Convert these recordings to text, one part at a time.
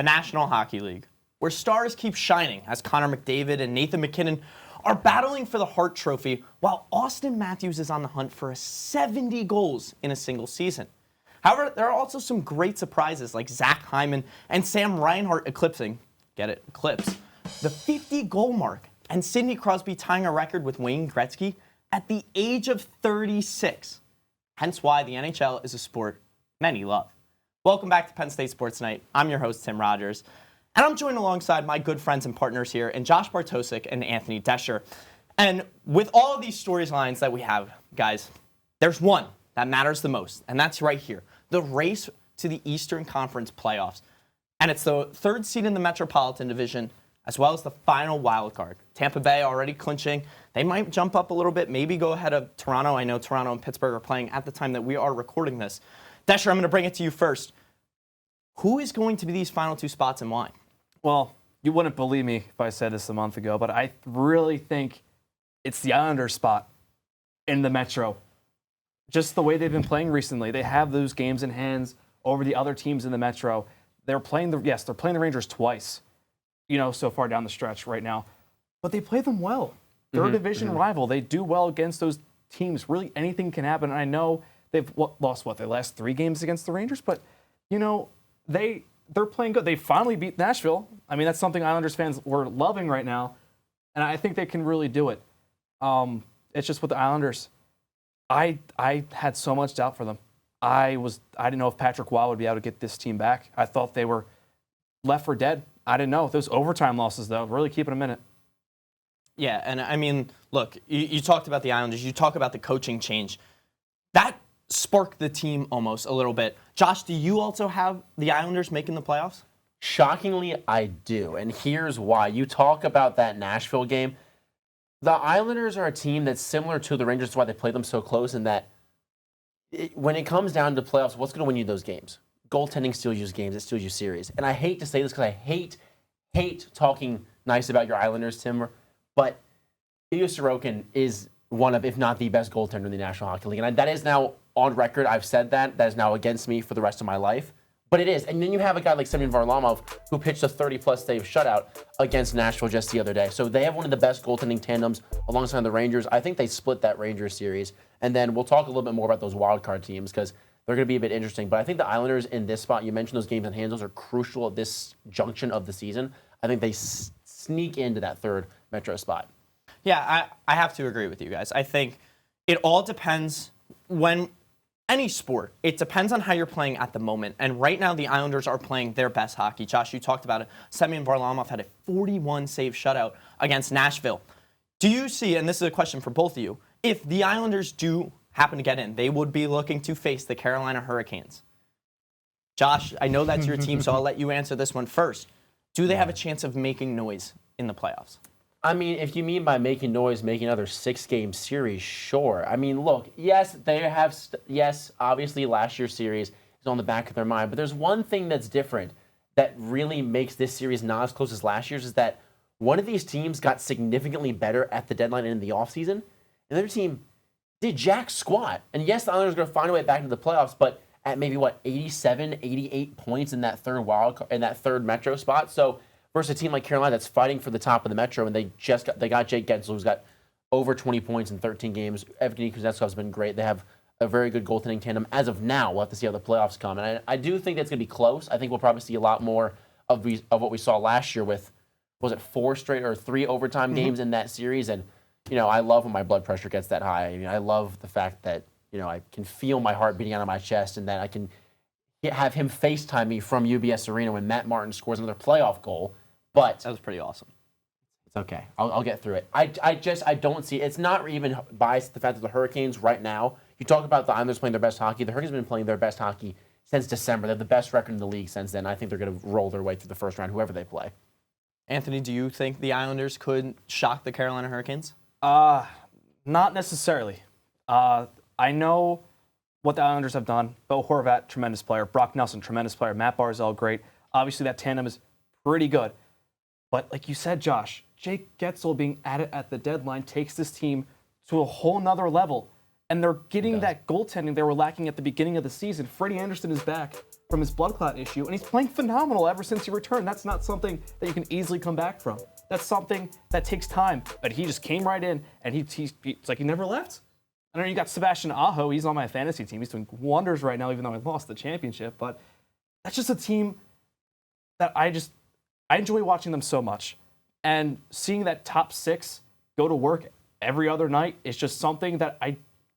the National Hockey League, where stars keep shining as Connor McDavid and Nathan MacKinnon are battling for the Hart Trophy, while Austin Matthews is on the hunt for 70 goals in a single season. However, there are also some great surprises like Zach Hyman and Sam Reinhart eclipse, the 50-goal mark, and Sidney Crosby tying a record with Wayne Gretzky at the age of 36. Hence why the NHL is a sport many love. Welcome back to Penn State Sports Night. I'm your host, Tim Rogers. And I'm joined alongside my good friends and partners here, and Josh Bartosik and Anthony Desher. And with all of these storylines that we have, guys, there's one that matters the most, and that's right here. The race to the Eastern Conference playoffs. And it's the third seed in the Metropolitan Division, as well as the final wild card. Tampa Bay already clinching. They might jump up a little bit, maybe go ahead of Toronto. I know Toronto and Pittsburgh are playing at the time that we are recording this. Desher, I'm going to bring it to you first. Who is going to be these final two spots and why? Well, you wouldn't believe me if I said this a month ago, but I really think it's the Islanders spot in the Metro. Just the way they've been playing recently. They have those games in hands over the other teams in the Metro. They're playing the Rangers twice, so far down the stretch right now. But they play them well. They're a division rival. They do well against those teams. Really, anything can happen. And I know they've lost their last 3 games against the Rangers, but, they're playing good. They finally beat Nashville. I mean, that's something Islanders fans were loving right now, and I think they can really do it. It's just with the Islanders, I had so much doubt for them. I didn't know if Patrick Waugh would be able to get this team back. I thought they were left for dead. I didn't know. Those overtime losses, though, really keeping them in it. Yeah, and I mean, look, you talked about the Islanders. You talk about the coaching change. That sparked the team almost a little bit. Josh, do you also have the Islanders making the playoffs? Shockingly, I do. And here's why. You talk about that Nashville game. The Islanders are a team that's similar to the Rangers. That's why they play them so close. In that when it comes down to playoffs, what's going to win you those games? Goaltending steals you games. It steals you series. And I hate to say this because I hate talking nice about your Islanders, Tim. But Ilya Sorokin is one of, if not the best goaltender in the National Hockey League. And that is now on record. I've said that. That is now against me for the rest of my life. But it is. And then you have a guy like Semyon Varlamov who pitched a 30-plus save shutout against Nashville just the other day. So they have one of the best goaltending tandems alongside the Rangers. I think they split that Rangers series. And then we'll talk a little bit more about those wild card teams because they're going to be a bit interesting. But I think the Islanders in this spot, you mentioned those games in hand, those are crucial at this junction of the season. I think they sneak into that third Metro spot. Yeah, I have to agree with you guys. I think it all depends when any sport, it depends on how you're playing at the moment. And right now, the Islanders are playing their best hockey. Josh, you talked about it. Semyon Varlamov had a 41-save shutout against Nashville. Do you see, and this is a question for both of you, if the Islanders do happen to get in, they would be looking to face the Carolina Hurricanes? Josh, I know that's your team, so I'll let you answer this one first. Do they have a chance of making noise in the playoffs? I mean, if you mean by making noise, making another 6-game series, sure. I mean, look, yes, they have, obviously last year's series is on the back of their mind, but there's one thing that's different that really makes this series not as close as last year's is that one of these teams got significantly better at the deadline and in the offseason, and the other team did jack squat. And yes, the Islanders are going to find a way back into the playoffs, but at maybe, 87, 88 points in that third Metro spot. So versus a team like Carolina that's fighting for the top of the Metro, and they got Jake Gensel, who's got over 20 points in 13 games. Evgeny Kuznetsov's been great. They have a very good goaltending tandem as of now. We'll have to see how the playoffs come. And I do think that's going to be close. I think we'll probably see a lot more of what we saw last year with, was it 4 straight or 3 overtime games in that series? And, I love when my blood pressure gets that high. I mean, I love the fact that, I can feel my heart beating out of my chest and that I can have him FaceTime me from UBS Arena when Matt Martin scores another playoff goal. But that was pretty awesome. It's okay. I'll get through it. I don't see it. It's not even biased the fact that the Hurricanes right now, you talk about the Islanders playing their best hockey. The Hurricanes have been playing their best hockey since December. They have the best record in the league since then. I think they're going to roll their way through the first round, whoever they play. Anthony, do you think the Islanders could shock the Carolina Hurricanes? Not necessarily. I know what the Islanders have done. Bo Horvat, tremendous player. Brock Nelson, tremendous player. Matt Barzal, great. Obviously, that tandem is pretty good. But like you said, Josh, Jake Gensel being at it at the deadline takes this team to a whole nother level. And they're getting that goaltending they were lacking at the beginning of the season. Freddie Anderson is back. from his blood clot issue, and he's playing phenomenal ever since he returned. That's not something that you can easily come back from. That's something that takes time. But he just came right in, and it's like he never left. I know you got Sebastian Aho. He's on my fantasy team. He's doing wonders right now, even though I lost the championship. But that's just a team that I enjoy watching them so much. And seeing that top 6 go to work every other night is just something that I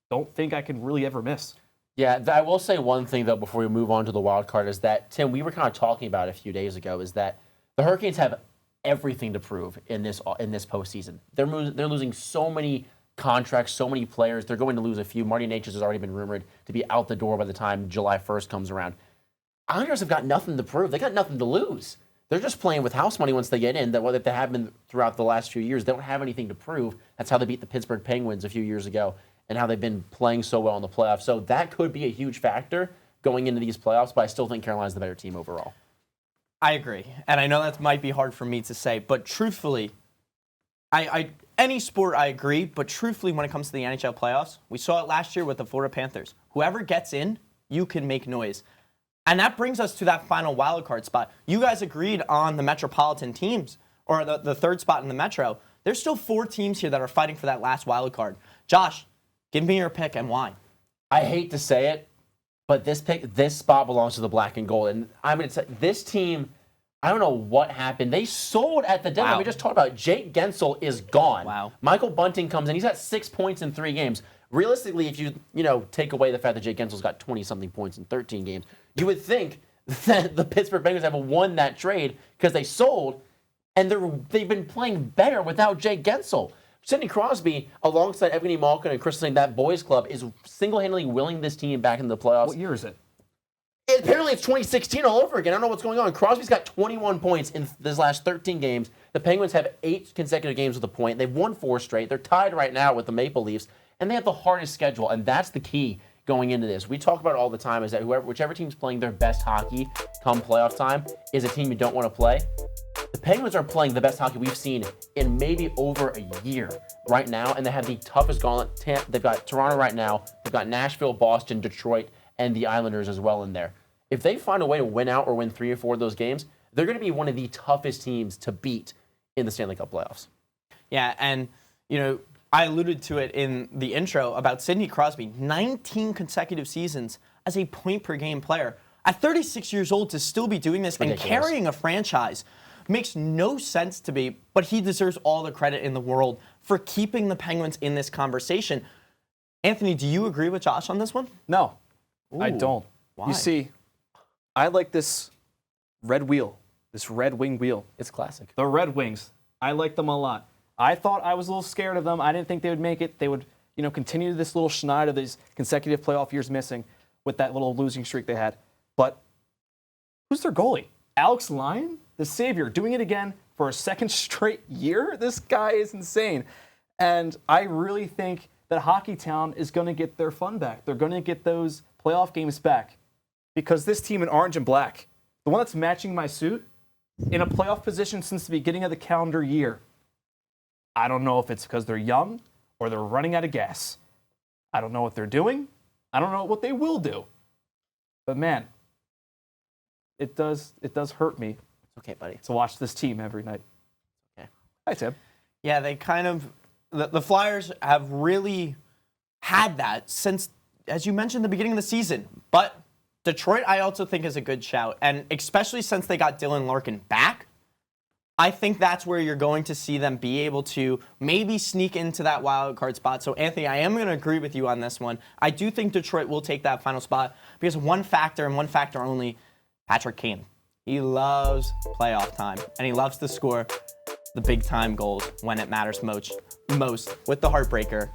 don't think I can really ever miss. Yeah, I will say one thing, though, before we move on to the wild card, is that, Tim, we were kind of talking about a few days ago, is that the Hurricanes have everything to prove in this postseason. They're losing so many contracts, so many players. They're going to lose a few. Marty Natchez has already been rumored to be out the door by the time July 1st comes around. Islanders have got nothing to prove. They got nothing to lose. They're just playing with house money once they get in. That they have been throughout the last few years. They don't have anything to prove. That's how they beat the Pittsburgh Penguins a few years ago, and how they've been playing so well in the playoffs. So that could be a huge factor going into these playoffs, but I still think Carolina's the better team overall. I agree. And I know that might be hard for me to say, but truthfully, any sport I agree, but truthfully when it comes to the NHL playoffs, we saw it last year with the Florida Panthers. Whoever gets in, you can make noise. And that brings us to that final wild card spot. You guys agreed on the Metropolitan teams, or the third spot in the Metro. There's still 4 teams here that are fighting for that last wild card. Josh, give me your pick and why. I hate to say it, but this spot belongs to the black and gold. And I'm going to say this team, I don't know what happened. They sold at the deadline. Wow. We just talked about it. Jake Gensel is gone. Wow. Michael Bunting comes in. He's got 6 points in 3 games. Realistically, if you take away the fact that Jake Gensel's got 20-something points in 13 games, you would think that the Pittsburgh Penguins have won that trade because they sold, and they've been playing better without Jake Gensel. Sidney Crosby, alongside Evgeny Malkin and Chris Sling, that boys club, is single-handedly willing this team back into the playoffs. What year is it? Apparently, it's 2016 all over again. I don't know what's going on. Crosby's got 21 points in this last 13 games. The Penguins have 8 consecutive games with a point. They've won 4 straight. They're tied right now with the Maple Leafs, and they have the hardest schedule, and that's the key going into this. We talk about it all the time, is that whichever team's playing their best hockey come playoff time is a team you don't want to play. The Penguins are playing the best hockey we've seen in maybe over a year right now, and they have the toughest gauntlet. They've got Toronto right now. They've got Nashville, Boston, Detroit, and the Islanders as well in there. If they find a way to win out or win 3 or 4 of those games, they're going to be one of the toughest teams to beat in the Stanley Cup playoffs. Yeah, and, I alluded to it in the intro about Sidney Crosby, 19 consecutive seasons as a point-per-game player. At 36 years old to still be doing this and carrying a franchise makes no sense to me, but he deserves all the credit in the world for keeping the Penguins in this conversation. Anthony, do you agree with Josh on this one? No, I Ooh, don't. why? You see, I like this red wheel, this red wing wheel. It's classic. The Red Wings, I like them a lot. I thought I was a little scared of them. I didn't think they would make it. They would, continue this little schneid of these consecutive playoff years missing with that little losing streak they had. But who's their goalie? Alex Lyon, the savior, doing it again for a second straight year? This guy is insane. And I really think that Hockey Town is going to get their fun back. They're going to get those playoff games back. Because this team in orange and black, the one that's matching my suit, in a playoff position since the beginning of the calendar year. I don't know if it's because they're young or they're running out of gas. I don't know what they're doing. I don't know what they will do. But man, it does hurt me. It's okay, buddy. To watch this team every night. Okay. Hi, Tim. Yeah, they the Flyers have really had that since, as you mentioned, the beginning of the season. But Detroit, I also think, is a good shout. And especially since they got Dylan Larkin back, I think that's where you're going to see them be able to maybe sneak into that wild card spot. So, Anthony, I am going to agree with you on this one. I do think Detroit will take that final spot because one factor and one factor only, Patrick Kane. He loves playoff time, and he loves to score the big-time goals when it matters most with the heartbreaker.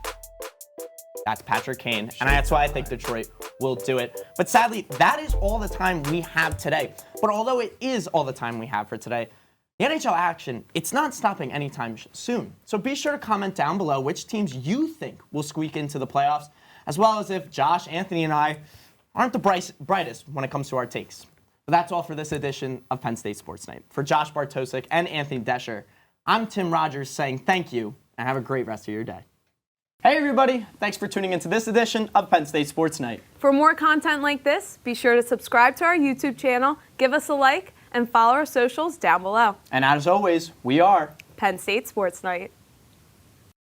That's Patrick Kane, and that's why I think Detroit will do it. But sadly, that is all the time we have today. But although it is all the time we have for today, the NHL action, it's not stopping anytime soon. So be sure to comment down below which teams you think will squeak into the playoffs, as well as if Josh, Anthony, and I aren't the brightest when it comes to our takes. But that's all for this edition of Penn State Sports Night. For Josh Bartosik and Anthony Desher, I'm Tim Rogers saying thank you and have a great rest of your day. Hey everybody, thanks for tuning into this edition of Penn State Sports Night. For more content like this, be sure to subscribe to our YouTube channel, give us a like, and follow our socials down below. And as always, we are Penn State Sports Night.